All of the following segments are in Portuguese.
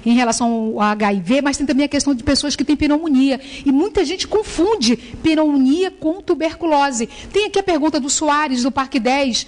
em relação ao HIV, mas tem também a questão de pessoas que têm pneumonia. E muita gente confunde pneumonia com tuberculose. Tem aqui a pergunta do Soares, do Parque 10.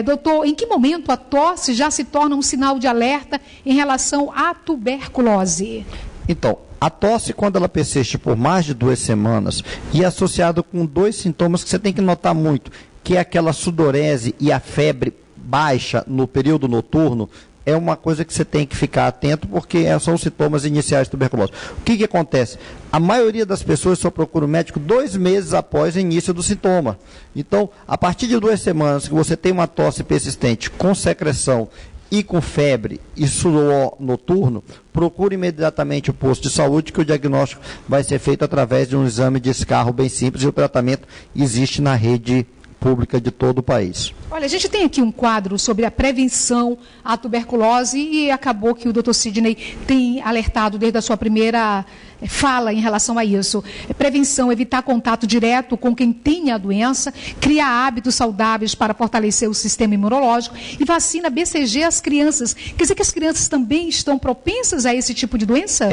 Doutor, em que momento a tosse já se torna um sinal de alerta em relação à tuberculose? Então, a tosse, quando ela persiste por mais de 2 semanas e é associada com 2 sintomas que você tem que notar muito, que é aquela sudorese e a febre baixa no período noturno, é uma coisa que você tem que ficar atento, porque são os sintomas iniciais de tuberculose. O que acontece? A maioria das pessoas só procura o médico 2 meses após o início do sintoma. Então, a partir de 2 semanas que você tem uma tosse persistente com secreção e com febre e suor noturno, procure imediatamente o posto de saúde, que o diagnóstico vai ser feito através de um exame de escarro bem simples, e o tratamento existe na rede pública de todo o país. Olha, a gente tem aqui um quadro sobre a prevenção à tuberculose e acabou que o Dr. Sidney tem alertado desde a sua primeira fala em relação a isso. Prevenção, evitar contato direto com quem tem a doença, criar hábitos saudáveis para fortalecer o sistema imunológico e vacina BCG às crianças. Quer dizer que as crianças também estão propensas a esse tipo de doença?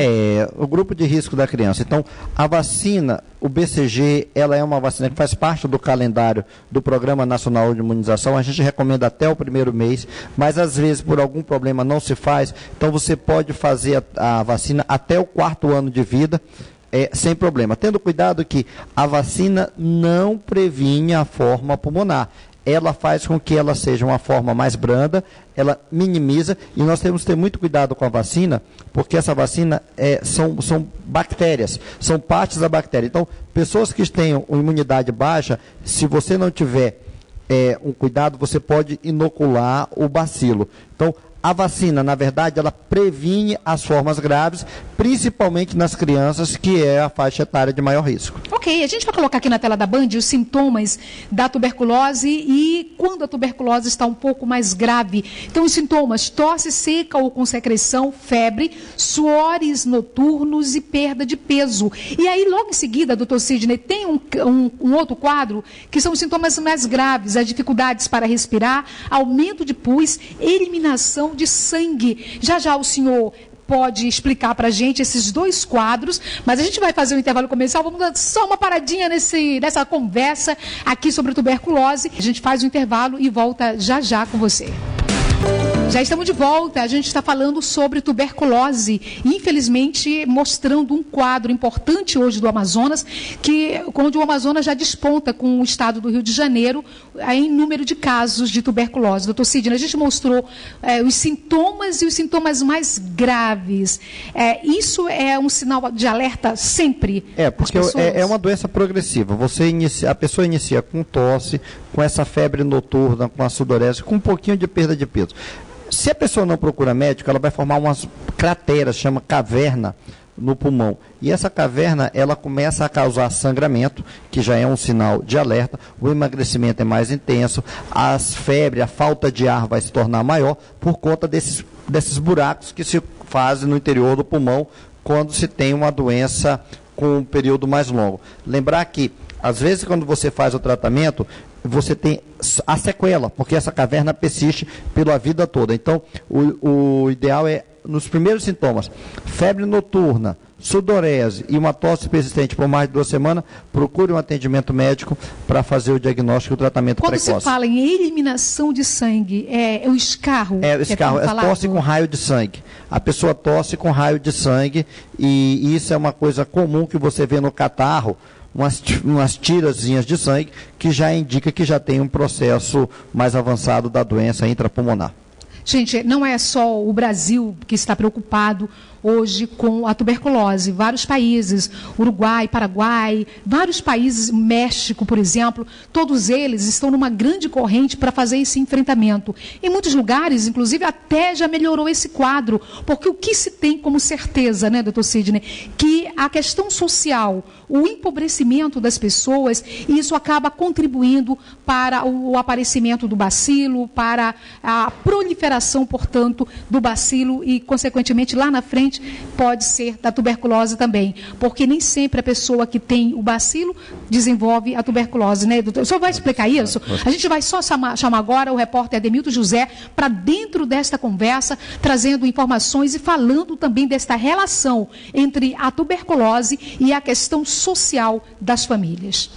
O grupo de risco da criança. Então, a vacina, o BCG, ela é uma vacina que faz parte do calendário do Programa Nacional de Imunização. A gente recomenda até o 1º mês, mas às vezes por algum problema não se faz. Então você pode fazer a vacina até o 4º ano de vida, sem problema. Tendo cuidado que a vacina não previne a forma pulmonar. Ela faz com que ela seja uma forma mais branda, ela minimiza, e nós temos que ter muito cuidado com a vacina, porque essa vacina são bactérias, são partes da bactéria. Então, pessoas que tenham imunidade baixa, se você não tiver um cuidado, você pode inocular o bacilo. Então, a vacina, na verdade, ela previne as formas graves, principalmente nas crianças, que é a faixa etária de maior risco. Ok, a gente vai colocar aqui na tela da Band os sintomas da tuberculose e quando a tuberculose está um pouco mais grave. Então, os sintomas: tosse seca ou com secreção, febre, suores noturnos e perda de peso. E aí, logo em seguida, doutor Sidney, tem um outro quadro, que são os sintomas mais graves: as dificuldades para respirar, aumento de pus, eliminação de sangue. Já o senhor pode explicar para a gente esses 2 quadros, mas a gente vai fazer um intervalo comercial, vamos dar só uma paradinha nessa conversa aqui sobre tuberculose. A gente faz o intervalo e volta já com você. Já estamos de volta, a gente está falando sobre tuberculose, infelizmente mostrando um quadro importante hoje do Amazonas, onde o Amazonas já desponta com o estado do Rio de Janeiro em número de casos de tuberculose. Doutor Sidney, a gente mostrou os sintomas e os sintomas mais graves. Isso é um sinal de alerta sempre? Porque é uma doença progressiva. A pessoa inicia com tosse, com essa febre noturna, com a sudorese, com um pouquinho de perda de peso. Se a pessoa não procura médico, ela vai formar umas crateras, chama caverna, no pulmão. E essa caverna, ela começa a causar sangramento, que já é um sinal de alerta, o emagrecimento é mais intenso, a febre, a falta de ar vai se tornar maior por conta desses buracos que se fazem no interior do pulmão quando se tem uma doença com um período mais longo. Lembrar que, às vezes, quando você faz o tratamento, você tem a sequela, porque essa caverna persiste pela vida toda. Então, o ideal é, nos primeiros sintomas, febre noturna, sudorese e uma tosse persistente por mais de 2 semanas, procure um atendimento médico para fazer o diagnóstico e o tratamento precoce. Quando você fala em eliminação de sangue, é o escarro? O escarro, tosse com raio de sangue. A pessoa tosse com raio de sangue e isso é uma coisa comum que você vê no catarro, umas tirazinhas de sangue, que já indica que já tem um processo mais avançado da doença intrapulmonar. Gente, não é só o Brasil que está preocupado hoje com a tuberculose. Vários países, Uruguai, Paraguai, vários países, México, por exemplo, todos eles estão numa grande corrente para fazer esse enfrentamento. Em muitos lugares, inclusive, até já melhorou esse quadro, porque o que se tem como certeza, né, doutor Sidney, que a questão social, o empobrecimento das pessoas, isso acaba contribuindo para o aparecimento do bacilo, para a proliferação gestação, portanto, do bacilo e, consequentemente, lá na frente, pode ser da tuberculose também. Porque nem sempre a pessoa que tem o bacilo desenvolve a tuberculose, né, doutor? O senhor vai explicar isso? A gente vai só chamar agora o repórter Ademilton José para dentro desta conversa, trazendo informações e falando também desta relação entre a tuberculose e a questão social das famílias.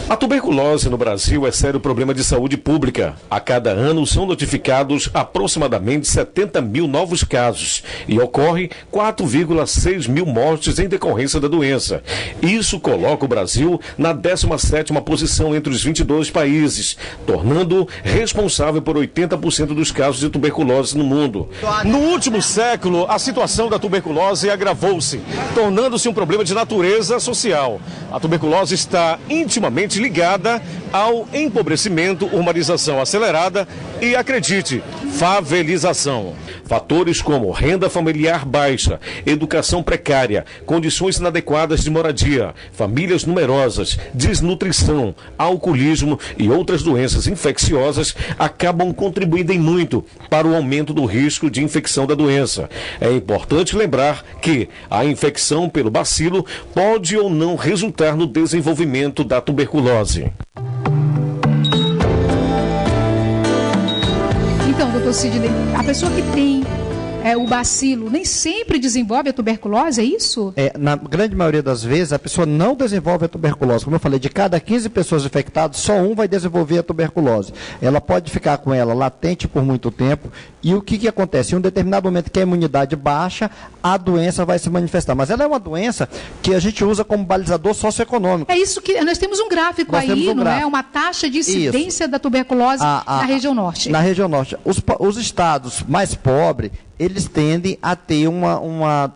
A tuberculose no Brasil é sério problema de saúde pública. A cada ano são notificados aproximadamente 70 mil novos casos e ocorre 4,6 mil mortes em decorrência da doença. Isso coloca o Brasil na 17ª posição entre os 22 países, tornando-o responsável por 80% dos casos de tuberculose no mundo. No último século, a situação da tuberculose agravou-se, tornando-se um problema de natureza social. A tuberculose está intimamente ligada ao empobrecimento, urbanização acelerada e, acredite, favelização. Fatores como renda familiar baixa, educação precária, condições inadequadas de moradia, famílias numerosas, desnutrição, alcoolismo e outras doenças infecciosas acabam contribuindo em muito para o aumento do risco de infecção da doença. É importante lembrar que a infecção pelo bacilo pode ou não resultar no desenvolvimento da tuberculose. Então, doutor Sidney, a pessoa que tem o bacilo nem sempre desenvolve a tuberculose, é isso? Na grande maioria das vezes, a pessoa não desenvolve a tuberculose. Como eu falei, de cada 15 pessoas infectadas, só um vai desenvolver a tuberculose. Ela pode ficar com ela latente por muito tempo. E o que acontece? Em um determinado momento que a imunidade baixa, a doença vai se manifestar. Mas ela é uma doença que a gente usa como balizador socioeconômico. É isso que nós temos um gráfico aí, não é? Uma taxa de incidência da tuberculose na região norte. Na região norte. Os estados mais pobres, eles tendem a ter uma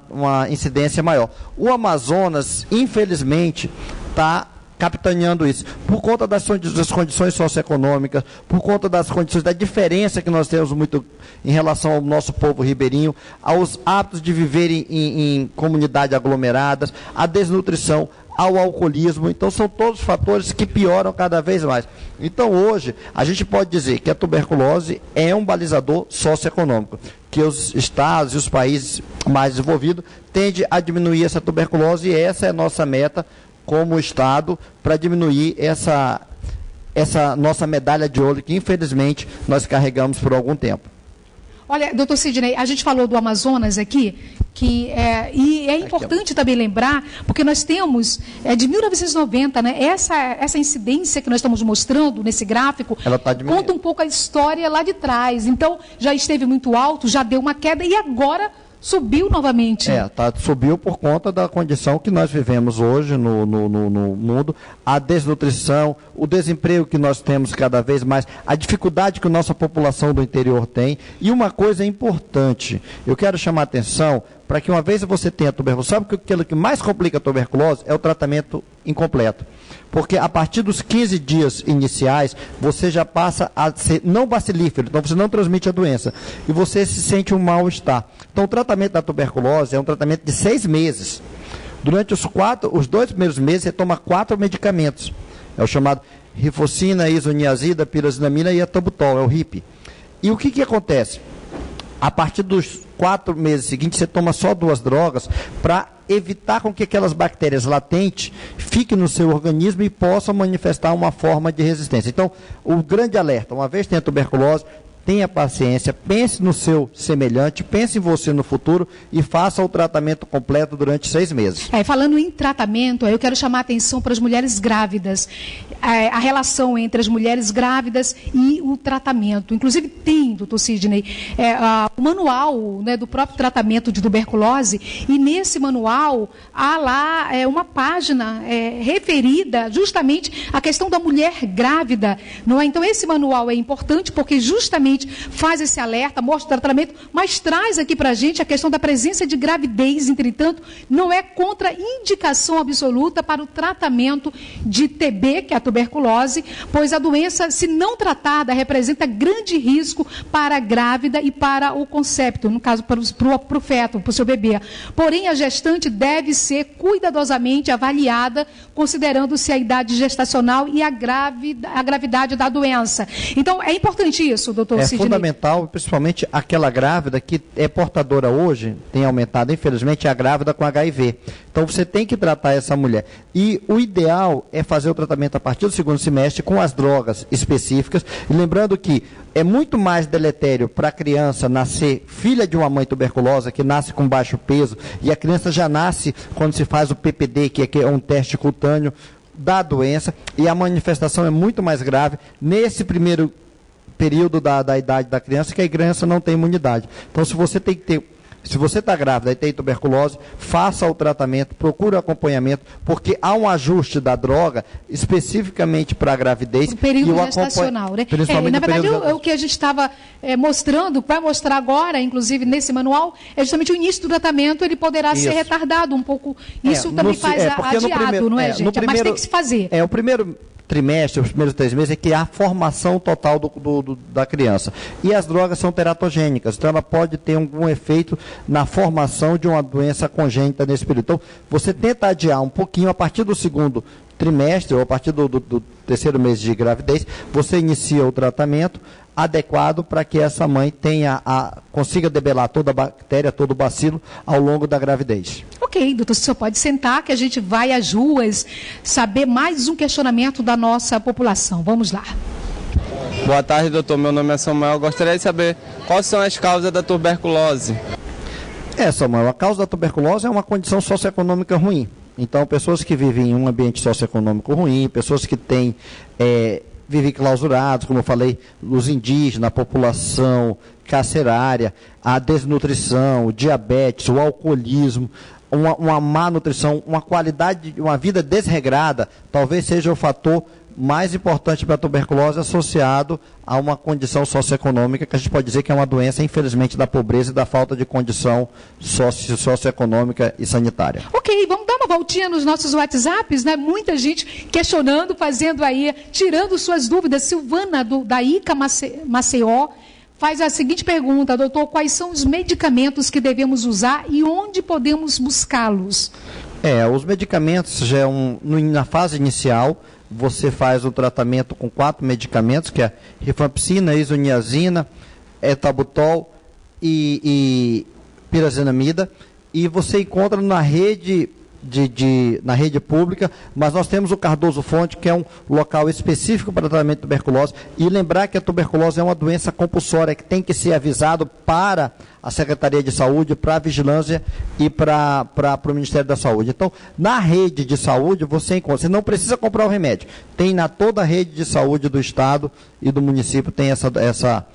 incidência maior. O Amazonas, infelizmente, está capitaneando isso, por conta das condições socioeconômicas, por conta das condições, da diferença que nós temos muito em relação ao nosso povo ribeirinho, aos hábitos de viver em comunidades aglomeradas, à desnutrição, ao alcoolismo. Então, são todos fatores que pioram cada vez mais. Então, hoje, a gente pode dizer que a tuberculose é um balizador socioeconômico, que os estados e os países mais desenvolvidos tendem a diminuir essa tuberculose, e essa é a nossa meta como Estado, para diminuir essa nossa medalha de ouro que, infelizmente, nós carregamos por algum tempo. Olha, doutor Sidney, a gente falou do Amazonas aqui, e é importante também lembrar, porque nós temos, de 1990, né, essa incidência que nós estamos mostrando nesse gráfico, conta um pouco a história lá de trás. Então, já esteve muito alto, já deu uma queda, e agora subiu novamente. Subiu por conta da condição que nós vivemos hoje no mundo, a desnutrição, o desemprego que nós temos cada vez mais, a dificuldade que a nossa população do interior tem. E uma coisa importante, eu quero chamar a atenção para que, uma vez você tenha tuberculose, sabe que aquilo que mais complica a tuberculose é o tratamento incompleto. Porque a partir dos 15 dias iniciais, você já passa a ser não bacilífero, então você não transmite a doença, e você se sente um mal-estar. Então, o tratamento da tuberculose é um tratamento de 6 meses. Durante os 2 primeiros meses, você toma 4 medicamentos. É o chamado rifocina, isoniazida, pirazinamida e ethambutol, é o RIP. E o que acontece? A partir dos 4 meses seguintes, você toma só 2 drogas para evitar com que aquelas bactérias latentes fiquem no seu organismo e possam manifestar uma forma de resistência. Então, o grande alerta, uma vez que tem a tuberculose, tenha paciência, pense no seu semelhante, pense em você no futuro e faça o tratamento completo durante 6 meses. Falando em tratamento, eu quero chamar a atenção para as mulheres grávidas, a relação entre as mulheres grávidas e o tratamento. Inclusive tem, doutor Sidney, o manual, né, do próprio tratamento de tuberculose, e nesse manual há lá uma página referida justamente à questão da mulher grávida. Não é? Então esse manual é importante porque justamente faz esse alerta, mostra o tratamento, mas traz aqui para a gente a questão da presença de gravidez. Entretanto, não é contraindicação absoluta para o tratamento de TB, que é a tuberculose, pois a doença, se não tratada, representa grande risco para a grávida e para o concepto, no caso, para o feto, para o seu bebê. Porém, a gestante deve ser cuidadosamente avaliada, considerando-se a idade gestacional e a gravidade da doença. Então, é importante isso, doutor Sidney? É fundamental, principalmente aquela grávida que é portadora hoje, tem aumentado, infelizmente, é a grávida com HIV. Então, você tem que tratar essa mulher. E o ideal é fazer o tratamento a partir do segundo semestre com as drogas específicas. E lembrando que é muito mais deletério para a criança nascer filha de uma mãe tuberculosa, que nasce com baixo peso, e a criança já nasce quando se faz o PPD, que é um teste cutâneo da doença, e a manifestação é muito mais grave nesse primeiro período da idade da criança, que a criança não tem imunidade. Então, se você está grávida e tem tuberculose, faça o tratamento, procure o acompanhamento, porque há um ajuste da droga especificamente para a gravidez. O período gestacional, né? Na verdade, o que a gente estava mostrando, vai mostrar agora, inclusive nesse manual, é justamente o início do tratamento, ele poderá ser retardado um pouco. Isso também faz adiado, não é, gente? Mas tem que se fazer. O primeiro trimestre, os primeiros 3 meses, é que há a formação total da criança. E as drogas são teratogênicas, então ela pode ter algum efeito na formação de uma doença congênita nesse período. Então, você tenta adiar um pouquinho, a partir do segundo trimestre, ou a partir do 3º mês de gravidez, você inicia o tratamento adequado para que essa mãe consiga debelar toda a bactéria, todo o bacilo ao longo da gravidez. Ok, doutor, o senhor pode sentar que a gente vai às ruas saber mais um questionamento da nossa população. Vamos lá. Boa tarde, doutor. Meu nome é Samuel. Eu gostaria de saber quais são as causas da tuberculose. Samuel, a causa da tuberculose é uma condição socioeconômica ruim. Então, pessoas que vivem em um ambiente socioeconômico ruim, pessoas que vivem clausurados, como eu falei, os indígenas, a população carcerária, a desnutrição, o diabetes, o alcoolismo, uma má nutrição, uma vida desregrada, talvez seja o fator mais importante para a tuberculose associado a uma condição socioeconômica, que a gente pode dizer que é uma doença, infelizmente, da pobreza e da falta de condição socioeconômica e sanitária. Ok, vamos dar uma voltinha nos nossos WhatsApps, né? Muita gente questionando, fazendo aí, tirando suas dúvidas. Silvana, da ICA Maceió, faz a seguinte pergunta: doutor, quais são os medicamentos que devemos usar e onde podemos buscá-los? Os medicamentos, já na fase inicial, você faz o tratamento com 4 medicamentos, que é rifampicina, isoniazina, etabutol e pirazinamida, e você encontra na rede na rede pública, mas nós temos o Cardoso Fonte, que é um local específico para tratamento de tuberculose, e lembrar que a tuberculose é uma doença compulsória, que tem que ser avisado para a Secretaria de Saúde, para a Vigilância e para o Ministério da Saúde. Então, na rede de saúde, você encontra, você não precisa comprar o remédio, tem toda a rede de saúde do Estado e do município, tem essa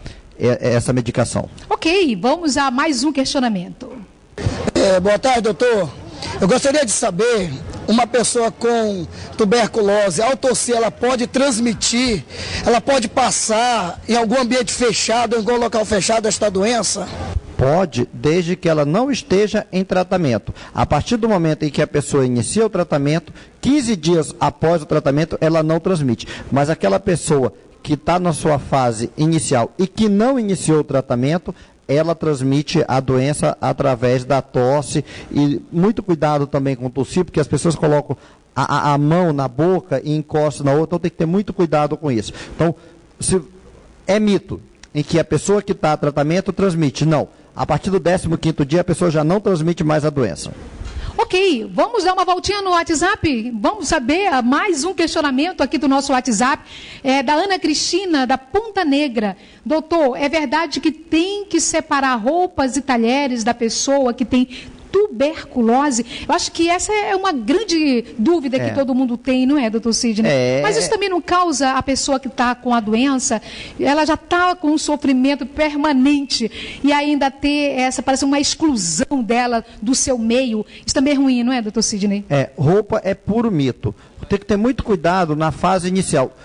medicação. Ok, vamos a mais um questionamento. Boa tarde, doutor. Eu gostaria de saber, uma pessoa com tuberculose, ao tossir, ela pode transmitir, ela pode passar em algum ambiente fechado, em algum local fechado, esta doença? Pode, desde que ela não esteja em tratamento. A partir do momento em que a pessoa inicia o tratamento, 15 dias após o tratamento, ela não transmite. Mas aquela pessoa que está na sua fase inicial e que não iniciou o tratamento, ela transmite a doença através da tosse. E muito cuidado também com tossir, porque as pessoas colocam a mão na boca e encostam na outra, então tem que ter muito cuidado com isso. Então, é mito em que a pessoa que está a tratamento transmite. Não, a partir do 15º dia a pessoa já não transmite mais a doença. Ok, vamos dar uma voltinha no WhatsApp? Vamos saber mais um questionamento aqui do nosso WhatsApp, da Ana Cristina, da Ponta Negra. Doutor, é verdade que tem que separar roupas e talheres da pessoa que tem tuberculose? Eu acho que essa é uma grande dúvida que todo mundo tem, não é, doutor Sidney? Mas isso também não causa a pessoa que está com a doença, ela já está com um sofrimento permanente e ainda ter parece uma exclusão dela do seu meio. Isso também é ruim, não é, doutor Sidney? Roupa é puro mito. Tem que ter muito cuidado na fase inicial.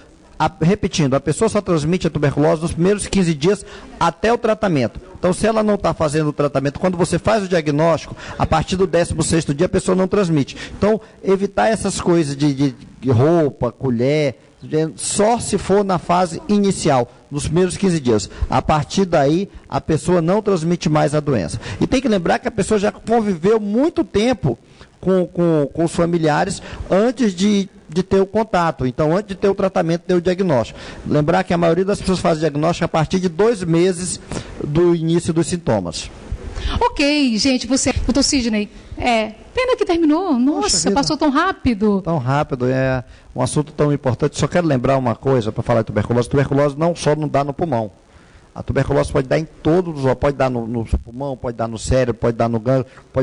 Repetindo, a pessoa só transmite a tuberculose nos primeiros 15 dias até o tratamento. Então, se ela não está fazendo o tratamento, quando você faz o diagnóstico, a partir do 16º dia a pessoa não transmite. Então, evitar essas coisas de roupa, colher, Só se for na fase inicial, nos primeiros 15 dias. A partir daí, a pessoa não transmite mais a doença. E tem que lembrar que a pessoa já conviveu muito tempo com os familiares antes de ter o contato. Então, antes de ter o tratamento, ter o diagnóstico. Lembrar que a maioria das pessoas faz diagnóstico a partir de 2 meses do início dos sintomas. Ok, gente, doutor Sidney, pena que terminou. Nossa, passou tão rápido. Tão rápido, é um assunto tão importante. Só quero lembrar uma coisa para falar de tuberculose. Tuberculose não só não dá no pulmão. A tuberculose pode dar em todos os órgãos, pode dar no pulmão, pode dar no cérebro, pode dar no gânglio, pode